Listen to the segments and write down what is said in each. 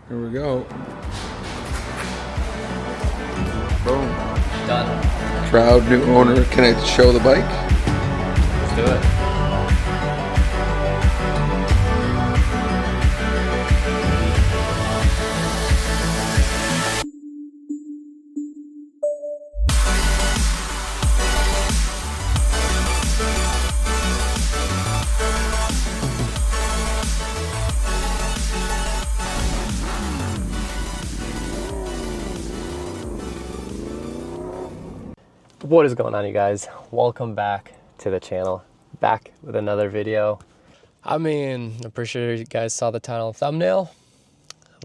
Here we go. Boom. Done. Proud new owner. Can I show the bike? Let's do it. What is going on, you guys? Welcome back to the channel, back with another video. I'm pretty sure you guys saw the title and thumbnail.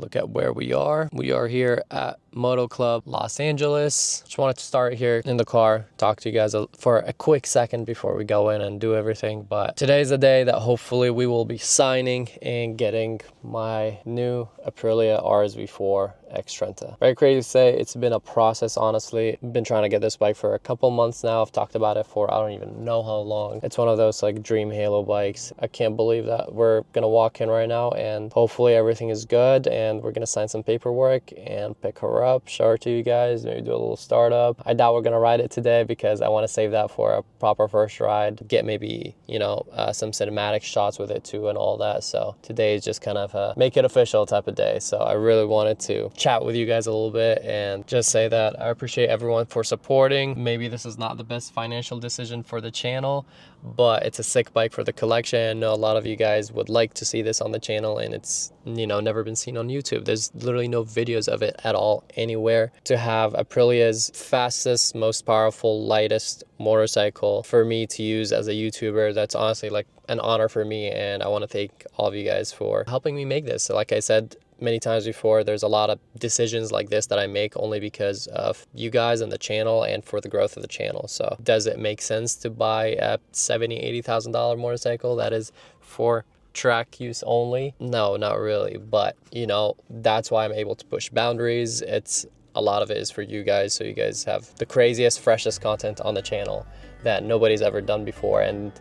Look at where we are. We are here at Moto Club Los Angeles. Just wanted to start here in the car, talk to you guys for a quick second before we go in and do everything. But today's the day that hopefully we will be signing and getting my new Aprilia RSV4 Xtrenta. Very crazy to say, it's been a process, honestly. I've been trying to get this bike for a couple months now. I've talked about it for I don't even know how long. It's one of those like dream halo bikes. I can't believe that we're gonna walk in right now and hopefully everything is good and we're gonna sign some paperwork and pick her up, show her to you guys, maybe do a little startup. I doubt we're gonna ride it today because I want to save that for a proper first ride, get maybe, you know, some cinematic shots with it too and all that. So today is just kind of a make it official type of day. So I really wanted to chat with you guys a little bit and just say that I appreciate everyone for supporting. Maybe this is not the best financial decision for the channel, but it's a sick bike for the collection. I know a lot of you guys would like to see this on the channel and it's, you know, never been seen on YouTube. There's literally no videos of it at all anywhere. To have Aprilia's fastest, most powerful, lightest motorcycle for me to use as a YouTuber, that's honestly like an honor for me, and I want to thank all of you guys for helping me make this. So like I said many times before, there's a lot of decisions like this that I make only because of you guys and the channel and for the growth of the channel. So does it make sense to buy a $70,000-$80,000 motorcycle that is for track use only? No, not really. But you know, that's why I'm able to push boundaries. It's a lot of it is for you guys, so you guys have the craziest, freshest content on the channel that nobody's ever done before, and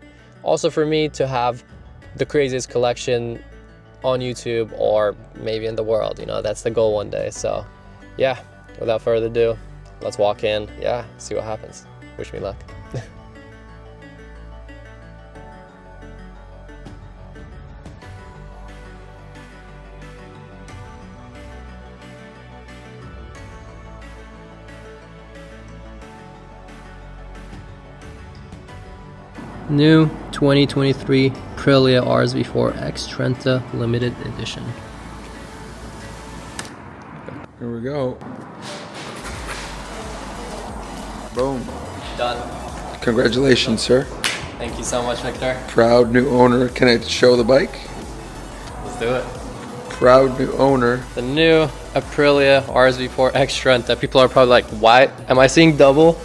also for me to have the craziest collection on YouTube or maybe in the world. You know, that's the goal one day. So yeah, without further ado, let's walk in. Yeah, see what happens. Wish me luck. New 2023 Aprilia RSV4 Xtrenta limited edition. Here we go. Boom. Done. Congratulations, sir. Thank you so much, Victor. Proud new owner. Can I show the bike? Let's do it. Proud new owner. The new Aprilia RSV4 Xtrenta. People are probably like, why am I seeing double?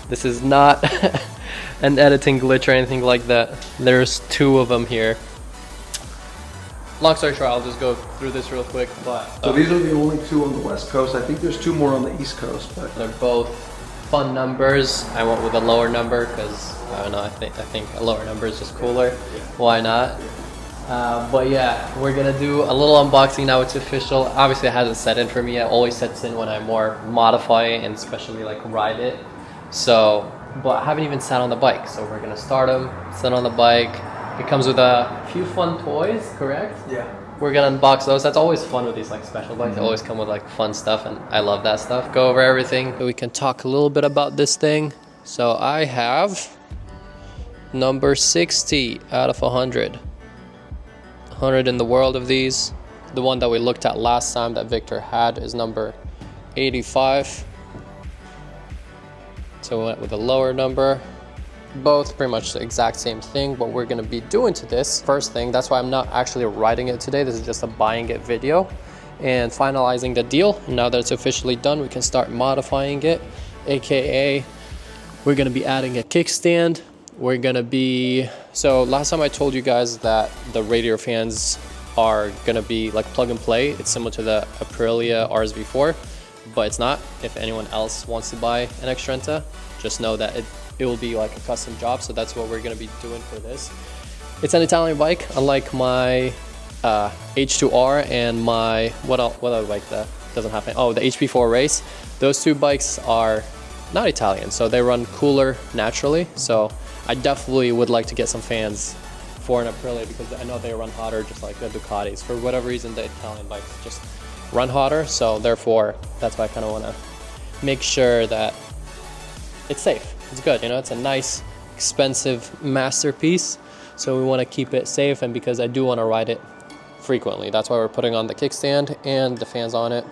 This is not an editing glitch or anything like that. There's two of them here. Long story short, I'll just go through this real quick. But So these are the only two on the West Coast. I think there's two more on the East Coast, but they're both fun numbers. I went with a lower number because I don't know. I think a lower number is just cooler. Why not? But yeah, we're gonna do a little unboxing now. It's official. Obviously, it hasn't set in for me. It always sets in when I more modify it and especially like ride it. So, but I haven't even sat on the bike. So we're gonna start them, sit on the bike. It comes with a few fun toys, correct? yeah. We're gonna unbox those. That's always fun with these like special bikes. They always come with like fun stuff and I love that stuff. Go over everything. We can talk a little bit about this thing. So I have number 60 out of 100. 100 in the world of these. The one that we looked at last time that Victor had is number 85. So we went with a lower number. Both pretty much the exact same thing. What we're gonna be doing to this first thing, that's why I'm not actually riding it today. This is just a buying it video and finalizing the deal. Now that it's officially done, we can start modifying it, AKA we're gonna be adding a kickstand. We're gonna be, so last time I told you guys that the radiator fans are gonna be like plug and play. It's similar to the Aprilia RSV4, but it's not. If anyone else wants to buy an Xtrenta, just know that it will be like a custom job. So that's what we're gonna be doing for this. It's an Italian bike, unlike my H2R and my, what other bike that doesn't have it? Oh, the HP4 Race. Those two bikes are not Italian, so they run cooler naturally. So I definitely would like to get some fans for an Aprilia because I know they run hotter just like the Ducatis. For whatever reason, the Italian bikes just run hotter. So therefore, that's why I kind of want to make sure that it's safe. It's good, you know, it's a nice, expensive masterpiece. So we want to keep it safe, and because I do want to ride it frequently. That's why we're putting on the kickstand and the fans on it,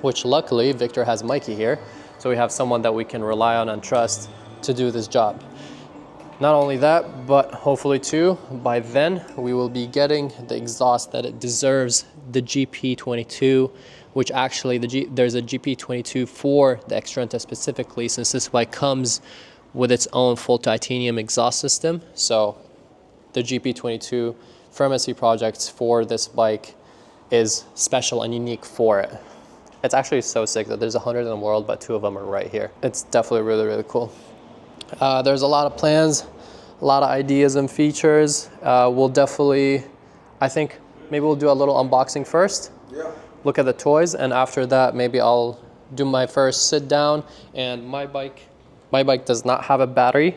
which luckily Victor has Mikey here. So we have someone that we can rely on and trust to do this job. Not only that, but hopefully too, by then we will be getting the exhaust that it deserves, the GP22, which actually there's a GP22 for the Xtrenta specifically, since this bike comes with its own full titanium exhaust system. So the GP22 from SC Projects for this bike is special and unique for it. It's actually so sick that there's 100 in the world, but 2 of them are right here. It's definitely really, really cool. There's a lot of plans, a lot of ideas and features. We'll definitely, I think maybe we'll do a little unboxing first. Yeah. Look at the toys, and after that, maybe I'll do my first sit down. And my bike does not have a battery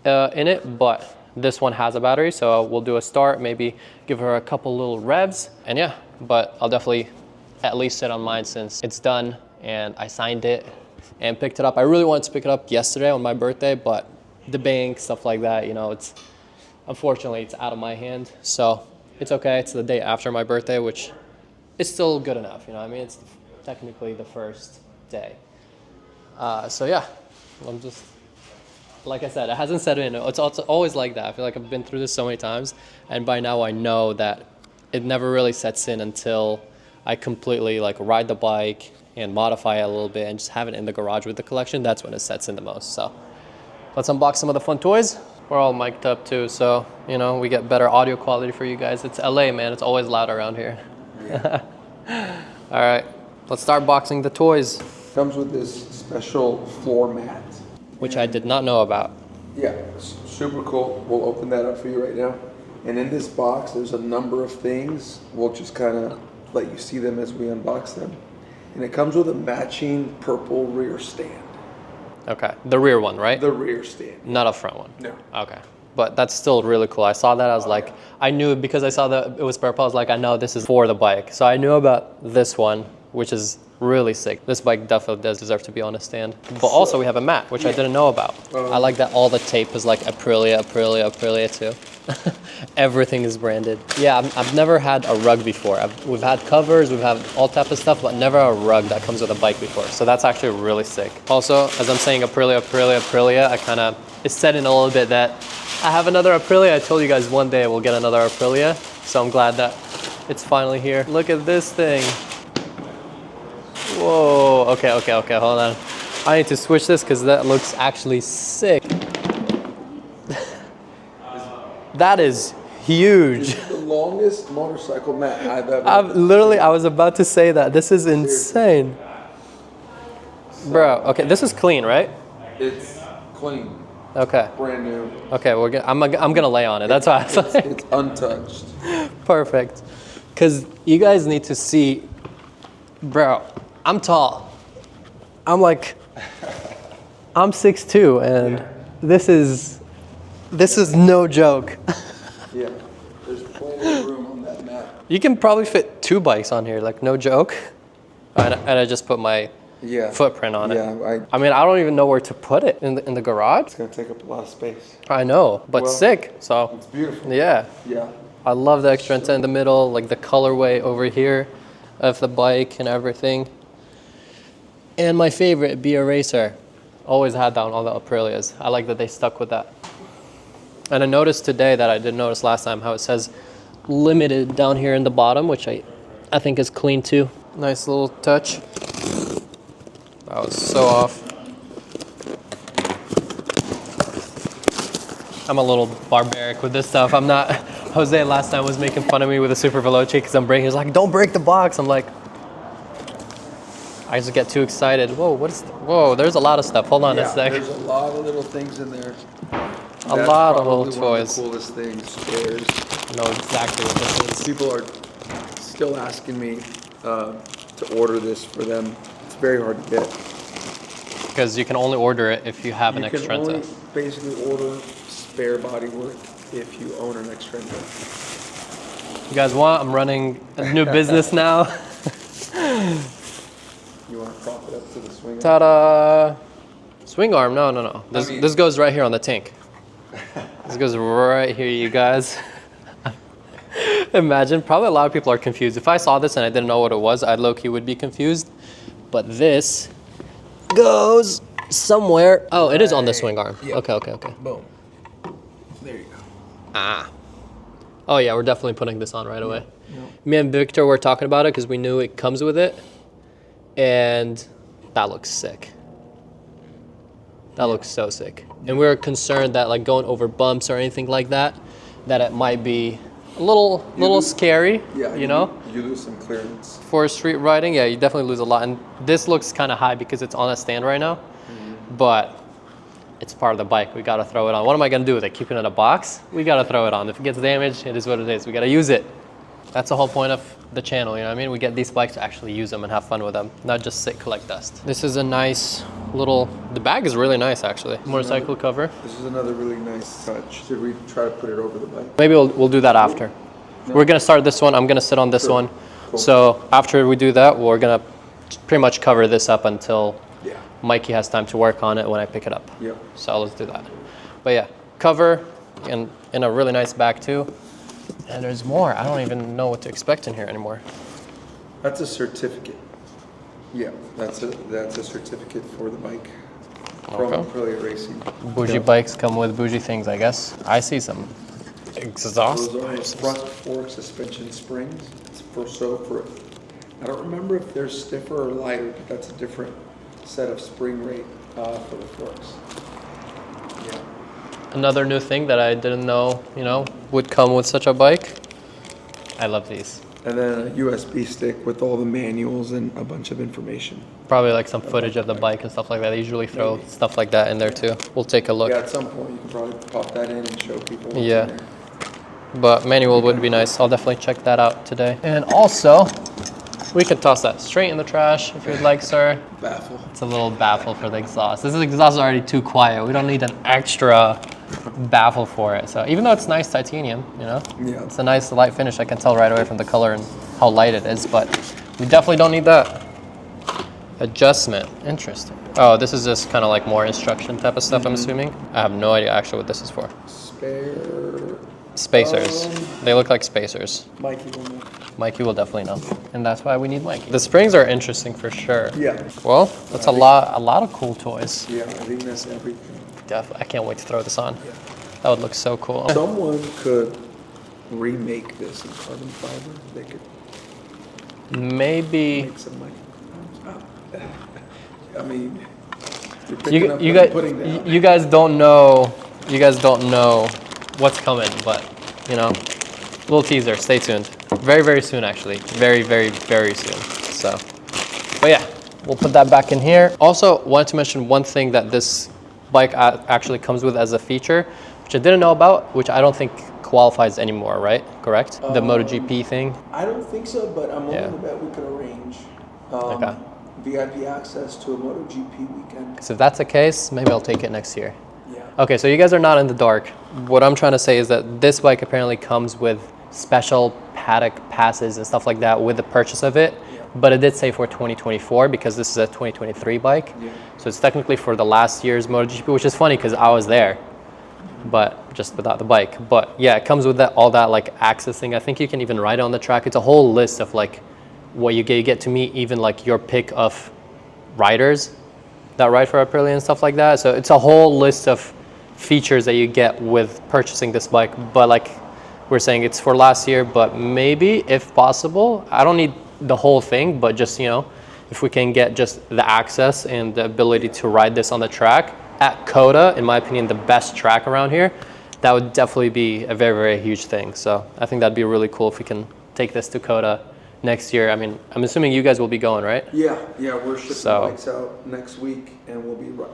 in it, but this one has a battery. So we'll do a start, maybe give her a couple little revs, and yeah, but I'll definitely at least sit on mine since it's done and I signed it and picked it up. I really wanted to pick it up yesterday on my birthday, but the bank, stuff like that, you know, it's unfortunately it's out of my hand. So it's okay. It's the day after my birthday, which is still good enough. You know what I mean? It's technically the first day. So yeah, I'm just, like I said, it hasn't set in. It's always like that. I feel like I've been through this so many times, and by now I know that it never really sets in until I completely like ride the bike and modify it a little bit and just have it in the garage with the collection. That's when it sets in the most. So let's unbox some of the fun toys. We're all mic'd up too, so you know, we get better audio quality for you guys. It's LA, man. It's always loud around here. Yeah. All right, let's start boxing the toys. Comes with this special floor mat, which I did not know about. Yeah, it's super cool. We'll open that up for you right now. And in this box, there's a number of things. We'll just kind of let you see them as we unbox them. And it comes with a matching purple rear stand. Okay, the rear one, right? The rear stand. Not a front one? No. Okay, but that's still really cool. I saw that, I was like, I knew because I saw that it was purple, I was like, I know this is for the bike. So I knew about this one, which is really sick. This bike definitely does deserve to be on a stand. But also we have a mat, which I didn't know about. I like that all the tape is like Aprilia, Aprilia, Aprilia too. Everything is branded. Yeah, I've never had a rug before. We've had covers, we've had all type of stuff, but never a rug that comes with a bike before. So that's actually really sick. Also, as I'm saying Aprilia, Aprilia, Aprilia, it's set in a little bit that I have another Aprilia. I told you guys one day we'll get another Aprilia. So I'm glad that it's finally here. Look at this thing. Whoa, okay, hold on. I need to switch this because that looks actually sick. That is huge. This is the longest motorcycle mat I've ever I was about to say that. This is insane. Bro, okay, this is clean, right? It's clean. Okay. Brand new. Okay, I'm gonna lay on it. That's why I was like. It's untouched. Perfect. Because you guys need to see, bro, I'm tall. I'm 6'2", and this is no joke. Yeah, there's plenty of room on that mat. You can probably fit 2 bikes on here, like no joke. And I just put my footprint on it. Yeah, I mean, I don't even know where to put it in the garage. It's gonna take up a lot of space. I know, but sick. So it's beautiful. Yeah. Yeah. I love the Xtrenta in the middle, like the colorway over here of the bike and everything. And my favorite, Be a Racer. Always had that on all the Aprilias. I like that they stuck with that. And I noticed today that I didn't notice last time how it says limited down here in the bottom, which I think is clean too. Nice little touch. That was so off. I'm a little barbaric with this stuff. I'm not. Jose last time was making fun of me with a Super Veloce because I'm breaking. He's like, don't break the box. I'm like, I just get too excited. Whoa, whoa, there's a lot of stuff. Hold on a sec. There's a lot of little things in there. A lot of little toys. One of the coolest things is know exactly what this is. People are still asking me to order this for them. It's very hard to get. Because you can only order it if you have an You can Xtrenta. only basically order spare bodywork if you own an Xtrenta. You guys want? I'm running a new business now. You want to prop it up to the swing arm? Ta-da! Swing arm? No. I mean- This goes right here on the tank. This goes right here, you guys. Imagine, probably a lot of people are confused. If I saw this and I didn't know what it was, I low-key would be confused. But this goes somewhere. Oh, it is on the swing arm. Yep. Okay. Boom. There you go. Ah. Oh yeah, we're definitely putting this on right away. Yep. Me and Victor were talking about it because we knew it comes with it. And that looks sick. That looks so sick. And we were concerned that like going over bumps or anything like that, that it might be a little scary, Yeah, you know? You lose some clearance. For street riding, yeah, you definitely lose a lot. And this looks kind of high because it's on a stand right now. But it's part of the bike. We got to throw it on. What am I going to do with it? Keep it in a box? We got to throw it on. If it gets damaged, it is what it is. We got to use it. That's the whole point of the channel, you know what I mean? We get these bikes to actually use them and have fun with them, not just sit, collect dust. This is a nice little, the bag is really nice actually. Motorcycle cover. This is another really nice touch. Should we try to put it over the bike? Maybe we'll do that after. No. We're gonna start this one. I'm gonna sit on this Sure. one. Cool. So after we do that, we're gonna pretty much cover this up until Yeah. Mikey has time to work on it when I pick it up. Yep. So let's do that. But yeah, cover and in a really nice bag too. And there's more. I don't even know what to expect in here anymore. That's a certificate. Yeah, that's a certificate for the bike from Okay. Aprilia Racing. Bougie bikes come with bougie things, I guess. I see some exhaust. Those are front fork suspension springs. It's for I don't remember if they're stiffer or lighter, but that's a different set of spring rate for the forks. Yeah. Another new thing that I didn't know, you know, would come with such a bike. I love these. And then a USB stick with all the manuals and a bunch of information. Probably like some footage of the bike and stuff like that. They usually throw stuff like that in there too. We'll take a look. Yeah, at some point you can probably pop that in and show people what's Yeah. in there. But manual would be nice. I'll definitely check that out today. And also, we can toss that straight in the trash if you'd like, sir. Baffle. It's a little baffle for the exhaust. This exhaust is already too quiet. We don't need an extra baffle for it. So even though it's nice titanium, you know, Yeah. it's a nice light finish. I can tell right away from the color and how light it is, but we definitely don't need that. Adjustment, interesting. Oh, this is just kind of like more instruction type of stuff, I'm assuming. I have no idea actually what this is for. Spare. Spacers. They look like spacers. Mikey will know. Mikey will definitely know. And that's why we need Mikey. The springs are interesting for sure. Yeah. Well, that's a lot of cool toys. Yeah, I think that's everything. Definitely. I can't wait to throw this on. That would look so cool. Someone could remake this in carbon fiber. They could Maybe make some money. I mean, you're picking you up you what I'm guys putting down. you guys don't know what's coming, but you know, little teaser. Stay tuned. Very soon, actually. Very soon. So, but yeah, we'll put that back in here. Also, wanted to mention one thing that this bike actually comes with as a feature, which I didn't know about, which I don't think qualifies anymore, right? Correct? The MotoGP thing. I don't think so, but I'm willing Yeah. to bet we could arrange Okay. VIP access to a MotoGP weekend. So if that's the case, maybe I'll take it next year. Yeah. Okay, so you guys are not in the dark. What I'm trying to say is that this bike apparently comes with special paddock passes and stuff like that with the purchase of it. Yeah. But it did say for 2024 because this is a 2023 bike. Yeah. So it's technically for the last year's MotoGP, which is funny because I was there, but just without the bike. But yeah, it comes with that, all that like accessing. I think you can even ride it on the track. It's a whole list of like what you get to meet even like your pick of riders that ride for Aprilia and stuff like that. So it's a whole list of features that you get with purchasing this bike. But like we're saying, it's for last year, but maybe if possible, I don't need the whole thing, but just, you know, if we can get just the access and the ability to ride this on the track at Coda, in my opinion, the best track around here, that would definitely be a very huge thing. So I think that'd be really cool if we can take this to Coda next year. I mean, I'm assuming you guys will be going, right? Yeah, we're shipping bikes out next week, and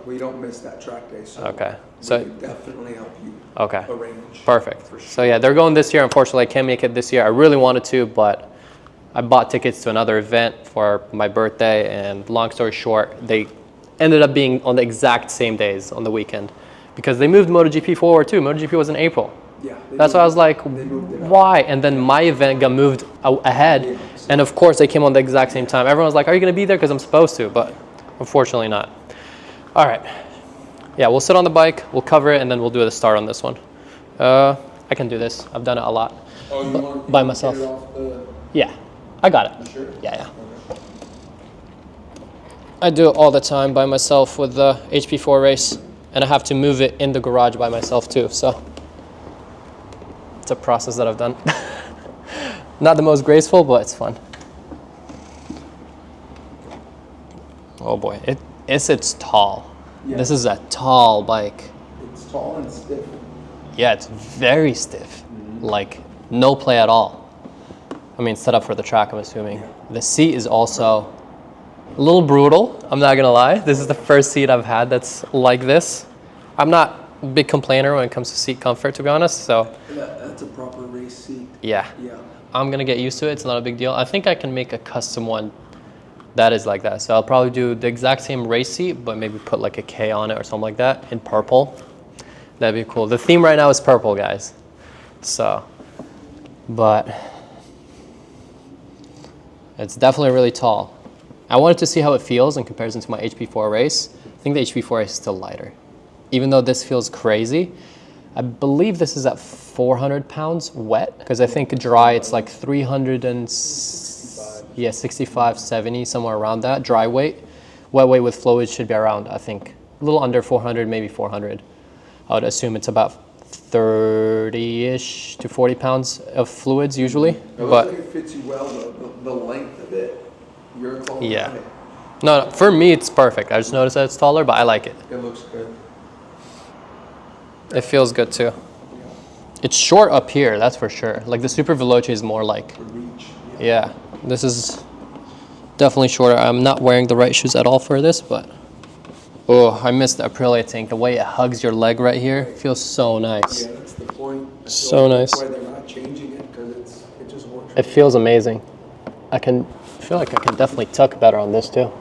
we don't miss that track day. So okay, so we can definitely help you. Okay, arrange. perfect. For sure. So yeah, they're going this year. Unfortunately, I can't make it this year. I really wanted to, but I bought tickets to another event for my birthday, and long story short, they ended up being on the exact same days on the weekend because they moved MotoGP forward too. MotoGP was in April. Yeah. That's why I was like, why? And then my event got moved ahead. Yeah, and of course, they came on the exact same time. Everyone was like, are you going to be there? Because I'm supposed to, but unfortunately not. All right. Yeah, we'll sit on the bike, we'll cover it, and then we'll do the start on this one. I can do this. I've done it a lot. Oh, you want by to myself. Get it off the... Yeah, I got it. You sure? Yeah. Okay. I do it all the time by myself with the HP4 race, and I have to move it in the garage by myself too, so it's a process that I've done. Not the most graceful, but it's fun. Oh boy, it's tall. Yeah. This is a tall bike. It's tall and stiff. Yeah, it's very stiff. Like no play at all. I mean, set up for the track, I'm assuming. Yeah. The seat is also a little brutal, I'm not gonna lie. This is the first seat I've had that's like this. I'm not a big complainer when it comes to seat comfort, to be honest, so. That's a proper race seat. Yeah. Yeah. I'm gonna get used to it, it's not a big deal. I think I can make a custom one that is like that. So I'll probably do the exact same race seat, but maybe put like a K on it or something like that in purple. That'd be cool. The theme right now is purple, guys. So, but it's definitely really tall. I wanted to see how it feels in comparison to my HP4 race. I think the HP4 race is still lighter. Even though this feels crazy, I believe this is at 400 pounds wet, because I think dry it's like 65, 70, somewhere around that, dry weight. Wet weight with fluid should be around, I think, a little under 400, maybe 400. I would assume it's about 30-ish to 40 pounds of fluids usually. It looks but like it fits you well, the length of it. You're a tall yeah. guy. No, for me it's perfect. I just noticed that it's taller, but I like it. It looks good. It feels good too. Yeah. It's short up here, that's for sure. Like the Super Veloce is more like, The reach. yeah, this is definitely shorter. I'm not wearing the right shoes at all for this, but oh, I missed the Aprilia tank. The way it hugs your leg right here feels so nice. Yeah, that's the point. I feel So like nice. That's why they're not changing it, because it just works. It feels amazing. I feel like I can definitely tuck better on this too.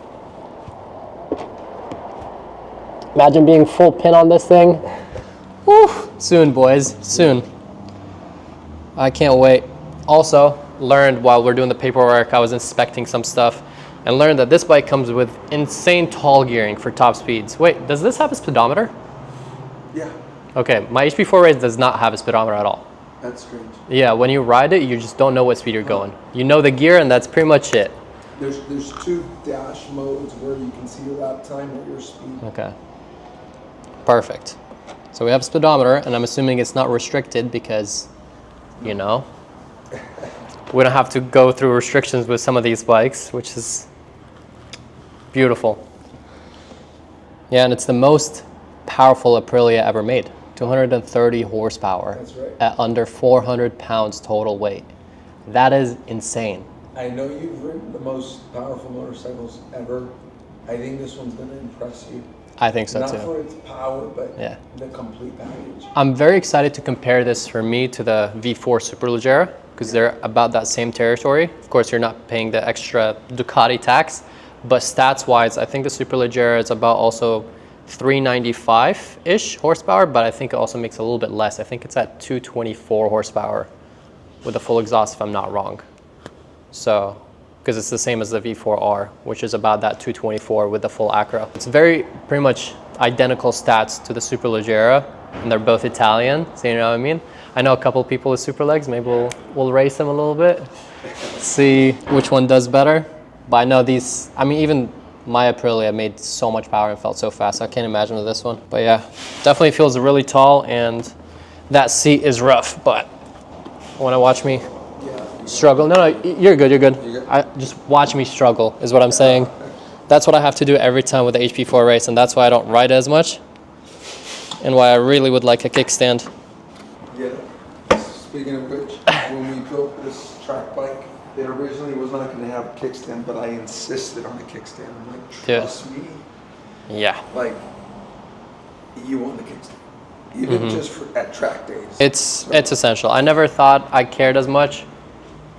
Imagine being full pin on this thing. Woo! Soon, boys, soon. I can't wait. Also, learned while we're doing the paperwork, I was inspecting some stuff, and learned that this bike comes with insane tall gearing for top speeds. Wait, does this have a speedometer? Yeah, Okay, my HP4 race does not have a speedometer at all. that's strange. Yeah, when you ride it, you just don't know what speed you're going. You know the gear, and that's pretty much it. There's two dash modes where you can see your lap time or your speed. Okay. Perfect. So we have a speedometer, and I'm assuming it's not restricted because, you know, we don't have to go through restrictions with some of these bikes, which is beautiful. Yeah, and it's the most powerful Aprilia ever made. 230 horsepower. That's right. At under 400 pounds total weight. That is insane. I know you've ridden the most powerful motorcycles ever. I think this one's going to impress you. I think so Not too. for its power, but Yeah. the complete package. I'm very excited to compare this for me to the V4 Superleggera because they're about that same territory. Of course, you're not paying the extra Ducati tax, but stats-wise, I think the Superleggera is about also 395-ish horsepower, but I think it also makes a little bit less. I think it's at 224 horsepower with a full exhaust, if I'm not wrong. So, because it's the same as the V4R, which is about that 224 with the full acro. It's very pretty much identical stats to the Superleggera, and they're both Italian, so you know what I mean? I know a couple people with Superlegs, maybe we'll race them a little bit, see which one does better. But I know these, I mean, even my Aprilia made so much power and felt so fast. I can't imagine with this one. But yeah, definitely feels really tall, and that seat is rough, but want to watch me struggle? No, you're good, you're good. Just watch me struggle is what I'm saying. That's what I have to do every time with the HP4 race, and that's why I don't ride as much, and why I really would like a kickstand. Yeah. Speaking of which, when we built this track bike, it originally was was not going to have a kickstand, but I insisted on a kickstand. I'm like, Dude. trust me. Yeah. Like, you want the kickstand. Even just at track days. It's essential. I never thought I cared as much.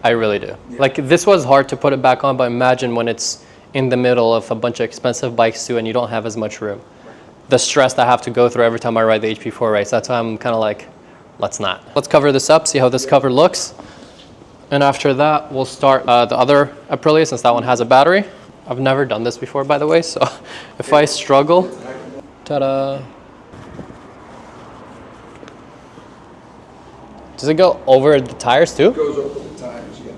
I really do. Yeah. Like, this was hard to put it back on, but imagine when it's in the middle of a bunch of expensive bikes too and you don't have as much room. The stress that I have to go through every time I ride the HP4 race. That's why I'm kind of like, let's not. Let's cover this up, see how this cover looks. And after that, we'll start the other Aprilia, since that one has a battery. I've never done this before, by the way, so if I struggle, ta-da. Does it go over the tires too? It goes over the tires, yeah.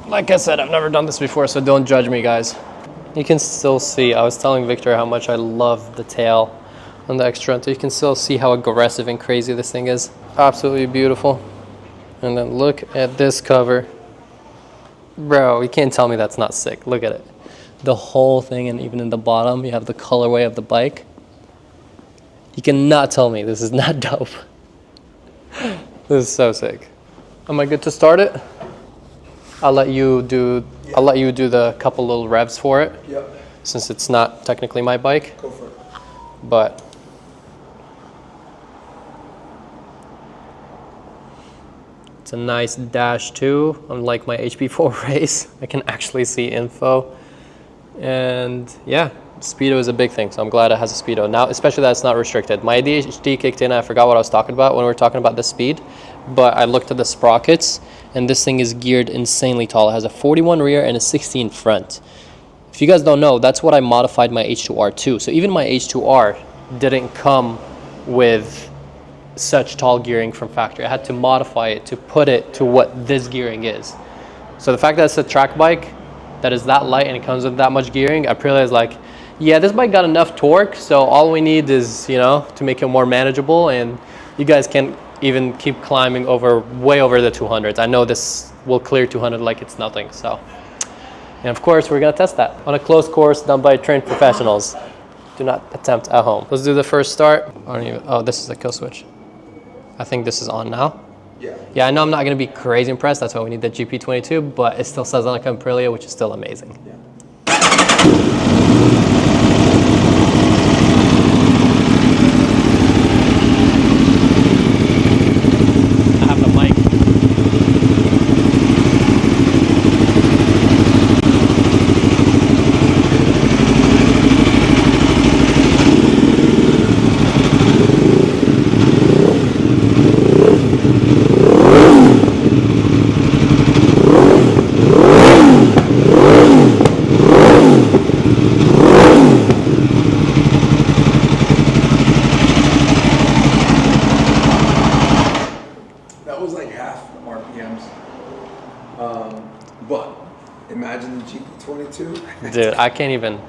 Like I said, I've never done this before, so don't judge me, guys. You can still see, I was telling Victor how much I love the tail on the Xtrenta. You can still see how aggressive and crazy this thing is. Absolutely beautiful. And then look at this cover. Bro, you can't tell me that's not sick. Look at it. The whole thing, and even in the bottom, you have the colorway of the bike. You cannot tell me this is not dope. This is so sick. Am I good to start it? I'll let you do the couple little revs for it. Yep. Since it's not technically my bike. Go for it. But it's a nice dash too. Unlike my HP4 race, I can actually see info. And yeah, speedo is a big thing, so I'm glad it has a speedo now, especially that it's not restricted. My ADHD kicked in. I forgot what I was talking about when we were talking about the speed, but I looked at the sprockets, and this thing is geared insanely tall. It has a 41 rear and a 16 front. If you guys don't know, that's what I modified my H2R to. So even my H2R didn't come with such tall gearing from factory. I had to modify it to put it to what this gearing is. So the fact that it's a track bike that is that light and it comes with that much gearing, Aprilia is like, yeah, this bike got enough torque, so all we need is, you know, to make it more manageable, and you guys can even keep climbing way over the 200s. I know this will clear 200 like it's nothing, so. And of course, we're gonna test that on a closed course done by trained professionals. Do not attempt at home. Let's do the first start. Oh, this is the kill switch. I think this is on now. Yeah. Yeah, I know I'm not gonna be crazy impressed. That's why we need the GP22, but it still says on a Aprilia, which is still amazing. Yeah. I have the mic. That was like half the RPMs. But imagine the GP22. Dude, I can't even.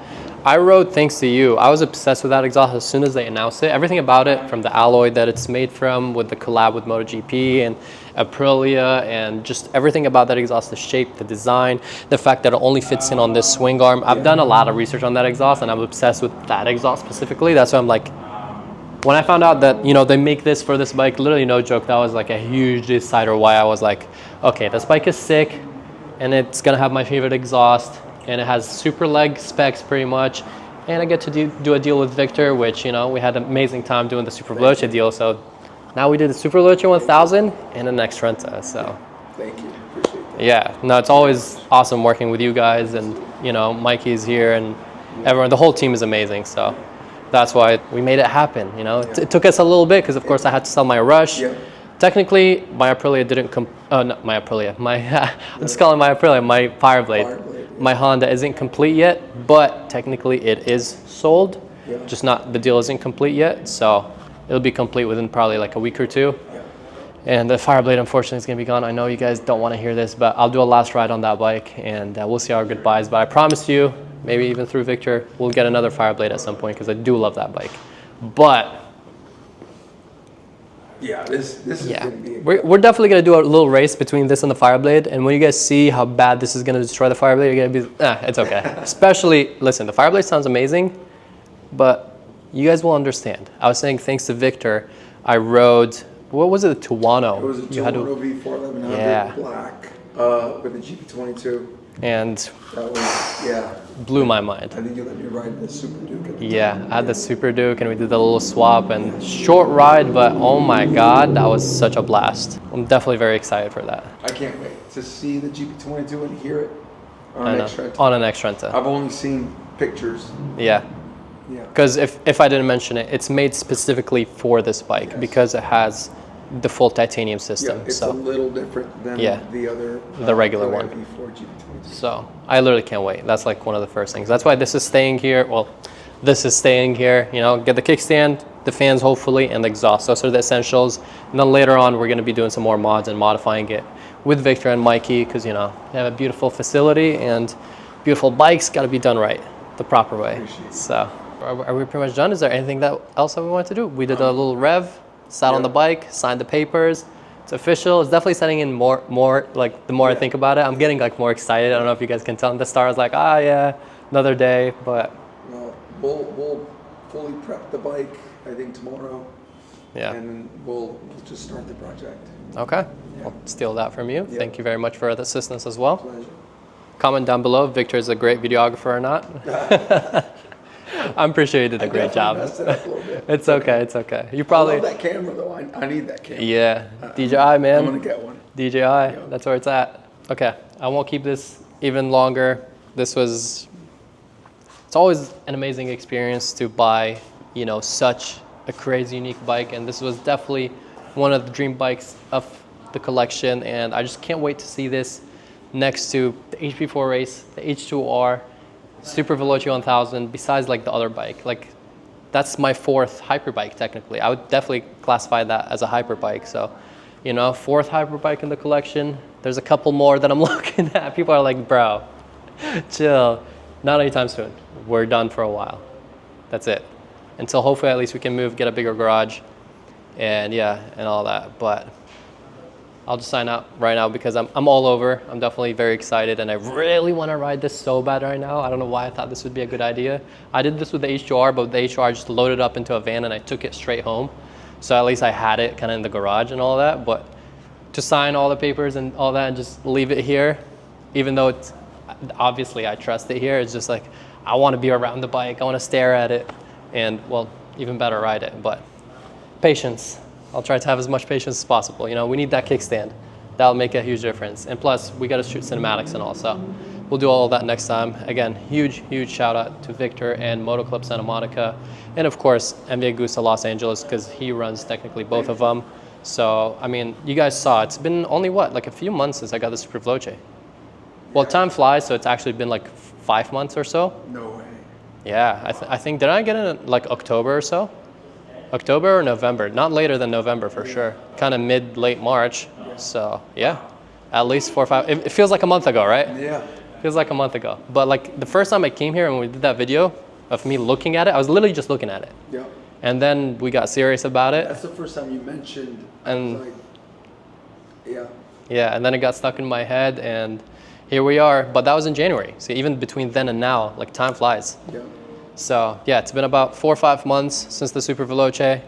I rode thanks to you. I was obsessed with that exhaust as soon as they announced it. Everything about it, from the alloy that it's made from, with the collab with MotoGP and Aprilia, and just everything about that exhaust, the shape, the design, the fact that it only fits in on this swing arm. I've done a lot of research on that exhaust, and I'm obsessed with that exhaust specifically. That's why I'm like, when I found out that, you know, they make this for this bike, literally no joke, that was like a huge decider why I was like, okay, this bike is sick, and it's gonna have my favorite exhaust, and it has super leg specs pretty much, and I get to do a deal with Victor, which, you know, we had an amazing time doing the Super Veloce deal, so now we did the Super Veloce 1000 and an Xtrenta, so. Thank you, appreciate that. Yeah, no, it's always awesome working with you guys, and, you know, Mikey's here, and everyone, the whole team is amazing, so. That's why we made it happen, you know. It took us a little bit because, of course, I had to sell my Rush. Yeah. Technically, my Aprilia didn't not my Aprilia. I'm just calling my Aprilia my Fireblade. My Honda isn't complete yet, but technically it is sold. Yeah. Just not, the deal isn't complete yet, so it'll be complete within probably like a week or two. Yeah. And the Fireblade, unfortunately, is going to be gone. I know you guys don't want to hear this, but I'll do a last ride on that bike, and we'll see our goodbyes. But I promise you, maybe even through Victor, we'll get another Fireblade at some point, because I do love that bike. But yeah, this is yeah, gonna be we're definitely gonna do a little race between this and the Fireblade. And when you guys see how bad this is gonna destroy the Fireblade, you're gonna be, it's okay. Especially, listen, the Fireblade sounds amazing, but you guys will understand. I was saying, thanks to Victor, I rode, what was it, the Tuono? It was a Tuono V4 1100 Yeah. black. With the GP22. And That was, yeah. blew my mind. I think you let me ride the Super Duke at the Yeah, time. I had the Super Duke and we did the little swap and short ride, but oh my God, that was such a blast. I'm definitely very excited for that. I can't wait to see the GP22 and hear it on I an know. Xtrenta. On an Xtrenta. I've only seen pictures. Yeah. Yeah. Because if I didn't mention it, it's made specifically for this bike. Yes. Because it has the full titanium system. Yeah, it's so a little different than the other the regular one. V4 GP22. So I literally can't wait. That's like one of the first things. That's why this is staying here. Well, this is staying here. You know, get the kickstand, the fans hopefully, and the exhaust. Those are the essentials. And then later on, we're going to be doing some more mods and modifying it with Victor and Mikey because, you know, they have a beautiful facility and beautiful bikes. Got to be done right, the proper way. So are we pretty much done? Is there anything else that we want to do? We did a little rev, sat on the bike, signed the papers. It's official. It's definitely setting in more like the more I think about it, I'm getting like more excited. I don't know if you guys can tell. At the start, I was like, yeah, another day, but we'll fully prep the bike, I think tomorrow. Yeah. And we'll just start the project. Okay. Yeah. I'll steal that from you. Yeah. Thank you very much for the assistance as well. Pleasure. Comment down below if Victor is a great videographer or not. I'm pretty sure you did a great job. Messed it up a little bit. It's okay. It's okay. You probably. I love that camera though. I need that camera. Yeah. DJI, man. I'm gonna get one. DJI. Yeah. That's where it's at. Okay. I won't keep this even longer. It's always an amazing experience to buy, you know, such a crazy unique bike, and this was definitely one of the dream bikes of the collection, and I just can't wait to see this next to the HP4 Race, the H2R, Super Veloce 1000, besides like the other bike. Like that's my fourth hyperbike technically. I would definitely classify that as a hyperbike. So, you know, fourth hyperbike in the collection. There's a couple more that I'm looking at. People are like, bro, chill. Not anytime soon. We're done for a while. That's it. Until hopefully at least we can move, get a bigger garage, and yeah, and all that. But I'll just sign out right now because I'm all over. I'm definitely very excited, and I really want to ride this so bad right now. I don't know why I thought this would be a good idea. I did this with the H2R, but the H2R just loaded up into a van and I took it straight home. So at least I had it kind of in the garage and all that. But to sign all the papers and all that and just leave it here, even though it's obviously I trust it here, it's just like I want to be around the bike. I want to stare at it and, well, even better, ride it. But patience. I'll try to have as much patience as possible. You know, we need that kickstand. That'll make a huge difference. And plus, we got to shoot cinematics and all. So we'll do all of that next time. Again, huge shout out to Victor and Moto Club Santa Monica. And of course, MV Agusta Los Angeles, because he runs technically both of them. So, I mean, you guys saw, it's been only what, like a few months since I got the Super Veloce. Well, time flies, so it's actually been like 5 months or so. No way. Yeah, I think, did I get it in like October or so? October or November? Not later than November for sure. Kind of late March. So yeah, at least 4 or 5. It feels like a month ago, right? Yeah. Feels like a month ago. But like the first time I came here and we did that video of me looking at it, I was literally just looking at it. Yeah. And then we got serious about it. That's the first time you mentioned. And like, yeah. Yeah, and then it got stuck in my head, and here we are. But that was in January. So even between then and now, like time flies. Yeah. So yeah, it's been about 4 or 5 months since the Super Veloce,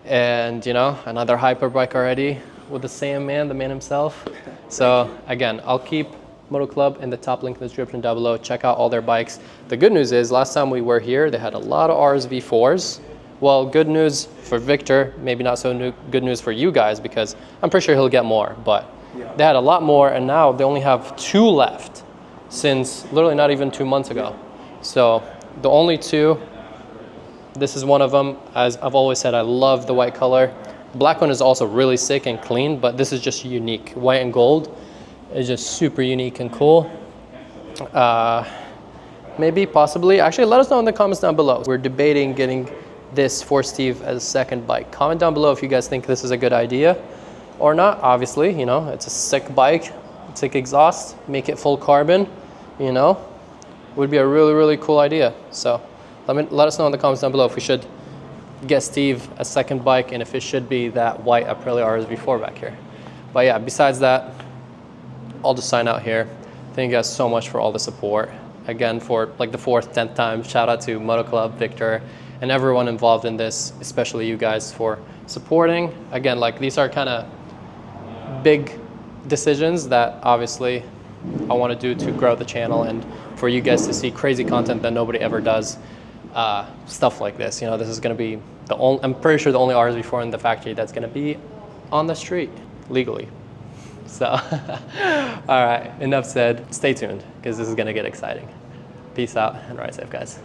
and you know, another hyperbike already with the same man, the man himself. So again, I'll keep Moto Club in the top link in the description down below. Check out all their bikes. The good news is last time we were here, they had a lot of RSV4s. Well, good news for Victor, maybe not so good news for you guys because I'm pretty sure he'll get more, but yeah, they had a lot more, and now they only have 2 left since literally not even 2 months ago. So the only 2, this is one of them. As I've always said, I love the white color. Black one is also really sick and clean, but this is just unique. White and gold is just super unique and cool. Maybe, possibly. Actually, let us know in the comments down below. We're debating getting this for Steve as a second bike. Comment down below if you guys think this is a good idea or not. Obviously, you know, it's a sick bike, sick exhaust, make it full carbon, you know. Would be a really cool idea. So let us know in the comments down below if we should get Steve a second bike and if it should be that white Aprilia RSV4 back here. But yeah, besides that, I'll just sign out here. Thank you guys so much for all the support. Again, for like the 4th, 10th time, shout out to Moto Club, Victor, and everyone involved in this, especially you guys for supporting. Again, like these are kind of big decisions that obviously I want to do to grow the channel and for you guys to see crazy content that nobody ever does. Stuff like this, you know, this is going to be the only, I'm pretty sure the only RS4 in the factory that's going to be on the street legally. So, all right, enough said. Stay tuned because this is going to get exciting. Peace out and ride safe, guys.